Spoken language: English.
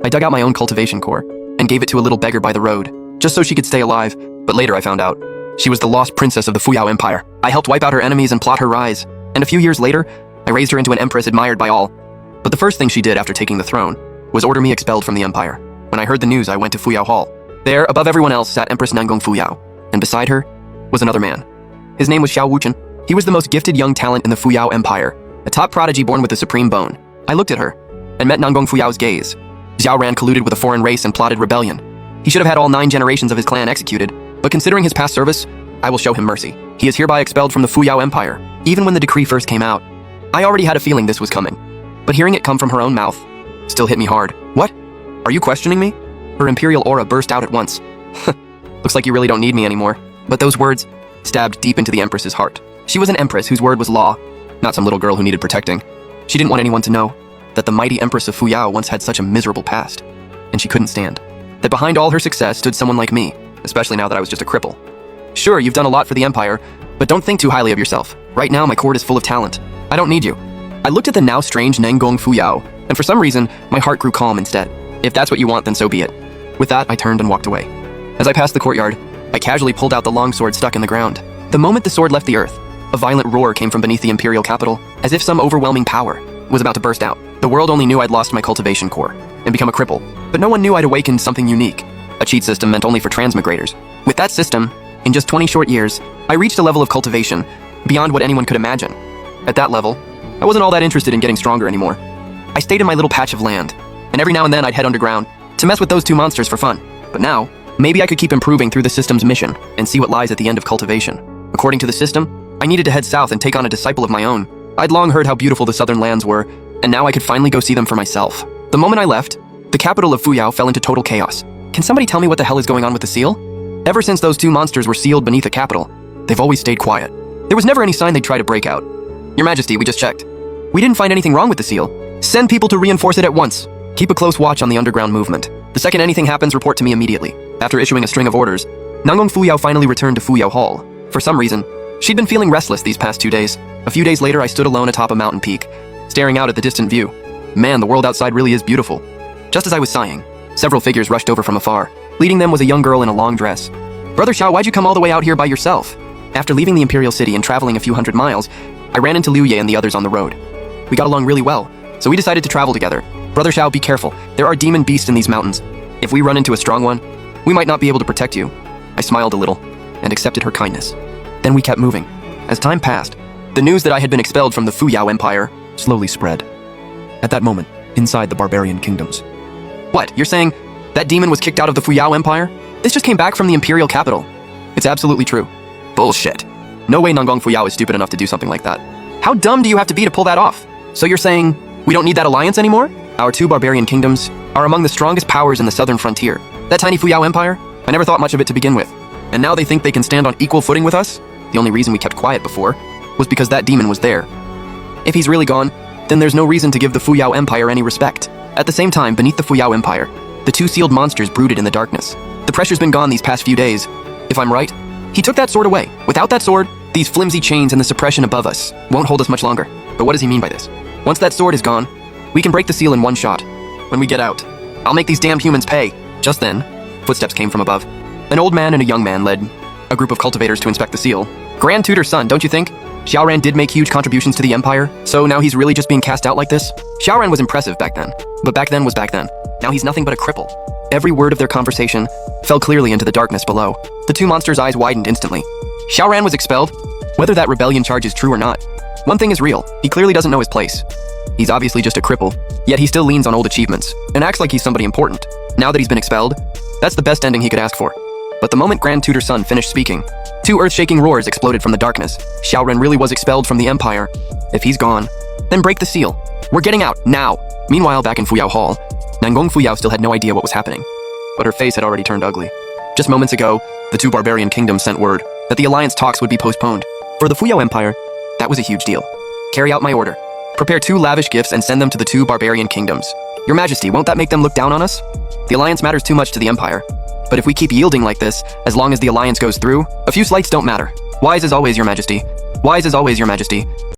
I dug out my own cultivation core and gave it to a little beggar by the road, just so she could stay alive, but later I found out she was the lost princess of the Fuyao Empire. I helped wipe out her enemies and plot her rise, and a few years later, I raised her into an empress admired by all. But the first thing she did after taking the throne was order me expelled from the empire. When I heard the news, I went to Fuyao Hall. There, above everyone else, sat Empress Nangong Fuyao, and beside her was another man. His name was Xiao Wuchen. He was the most gifted young talent in the Fuyao Empire, a top prodigy born with the supreme bone. I looked at her and met Nangong Fuyao's gaze. Xiao Ran colluded with a foreign race and plotted rebellion. He should have had all 9 generations of his clan executed, but considering his past service, I will show him mercy. He is hereby expelled from the Fuyao Empire. Even when the decree first came out, I already had a feeling this was coming, but hearing it come from her own mouth still hit me hard. What? Are you questioning me? Her imperial aura burst out at once. Looks like you really don't need me anymore. But those words stabbed deep into the Empress's heart. She was an Empress whose word was law, not some little girl who needed protecting. She didn't want anyone to know that the mighty Empress of Fuyao once had such a miserable past, and she couldn't stand that behind all her success stood someone like me, especially now that I was just a cripple. Sure, you've done a lot for the Empire, but don't think too highly of yourself. Right now, my court is full of talent. I don't need you. I looked at the now strange Nangong Fuyao, and for some reason, my heart grew calm instead. If that's what you want, then so be it. With that, I turned and walked away. As I passed the courtyard, I casually pulled out the long sword stuck in the ground. The moment the sword left the earth, a violent roar came from beneath the imperial capital, as if some overwhelming power was about to burst out. The world only knew I'd lost my cultivation core and become a cripple, but no one knew I'd awakened something unique, a cheat system meant only for transmigrators. With that system, in just 20 short years, I reached a level of cultivation beyond what anyone could imagine. At that level, I wasn't all that interested in getting stronger anymore. I stayed in my little patch of land, and every now and then I'd head underground to mess with those 2 monsters for fun. But now, maybe I could keep improving through the system's mission and see what lies at the end of cultivation. According to the system, I needed to head south and take on a disciple of my own. I'd long heard how beautiful the southern lands were, and now I could finally go see them for myself. The moment I left, the capital of Fuyao fell into total chaos. Can somebody tell me what the hell is going on with the seal? Ever since those 2 monsters were sealed beneath the capital, they've always stayed quiet. There was never any sign they'd try to break out. Your Majesty, we just checked. We didn't find anything wrong with the seal. Send people to reinforce it at once. Keep a close watch on the underground movement. The second anything happens, report to me immediately. After issuing a string of orders, Nangong Fuyao finally returned to Fuyao Hall. For some reason, she'd been feeling restless these past 2 days. A few days later, I stood alone atop a mountain peak, staring out at the distant view. Man, the world outside really is beautiful. Just as I was sighing, several figures rushed over from afar. Leading them was a young girl in a long dress. Brother Xiao, why'd you come all the way out here by yourself? After leaving the Imperial City and traveling a few hundred miles, I ran into Liu Ye and the others on the road. We got along really well, so we decided to travel together. Brother Xiao, be careful. There are demon beasts in these mountains. If we run into a strong one, we might not be able to protect you. I smiled a little and accepted her kindness. Then we kept moving. As time passed, the news that I had been expelled from the Fuyao Empire slowly spread. At that moment, inside the Barbarian kingdoms. What, you're saying that demon was kicked out of the Fuyao Empire? This just came back from the imperial capital. It's absolutely true. Bullshit. No way Nangong Fuyao is stupid enough to do something like that. How dumb do you have to be to pull that off? So you're saying we don't need that alliance anymore? Our 2 barbarian kingdoms are among the strongest powers in the southern frontier. That tiny Fuyao Empire, I never thought much of it to begin with. And now they think they can stand on equal footing with us? The only reason we kept quiet before was because that demon was there. If he's really gone, then there's no reason to give the Fuyao Empire any respect. At the same time, beneath the Fuyao Empire, the 2 sealed monsters brooded in the darkness. The pressure's been gone these past few days. If I'm right, he took that sword away. Without that sword, these flimsy chains and the suppression above us won't hold us much longer. But what does he mean by this? Once that sword is gone, we can break the seal in one shot. When we get out, I'll make these damned humans pay. Just then, footsteps came from above. An old man and a young man led a group of cultivators to inspect the seal. Grand Tutor's son, don't you think? Xiaoran did make huge contributions to the Empire, so now he's really just being cast out like this? Xiaoran was impressive back then, but back then was back then. Now he's nothing but a cripple. Every word of their conversation fell clearly into the darkness below. The 2 monsters' eyes widened instantly. Xiaoran was expelled? Whether that rebellion charge is true or not, one thing is real, he clearly doesn't know his place. He's obviously just a cripple, yet he still leans on old achievements, and acts like he's somebody important. Now that he's been expelled, that's the best ending he could ask for. But the moment Grand Tutor's son finished speaking, 2 earth-shaking roars exploded from the darkness. Xiaoran really was expelled from the Empire. If he's gone, then break the seal. We're getting out, now! Meanwhile, back in Fuyao Hall, Nangong Fuyao still had no idea what was happening, but her face had already turned ugly. Just moments ago, the 2 barbarian kingdoms sent word that the alliance talks would be postponed. For the Fuyao Empire, that was a huge deal. Carry out my order. Prepare 2 lavish gifts and send them to the 2 barbarian kingdoms. Your Majesty, won't that make them look down on us? The alliance matters too much to the Empire. But if we keep yielding like this, as long as the alliance goes through, a few slights don't matter. Wise as always, Your Majesty. Wise as always, Your Majesty.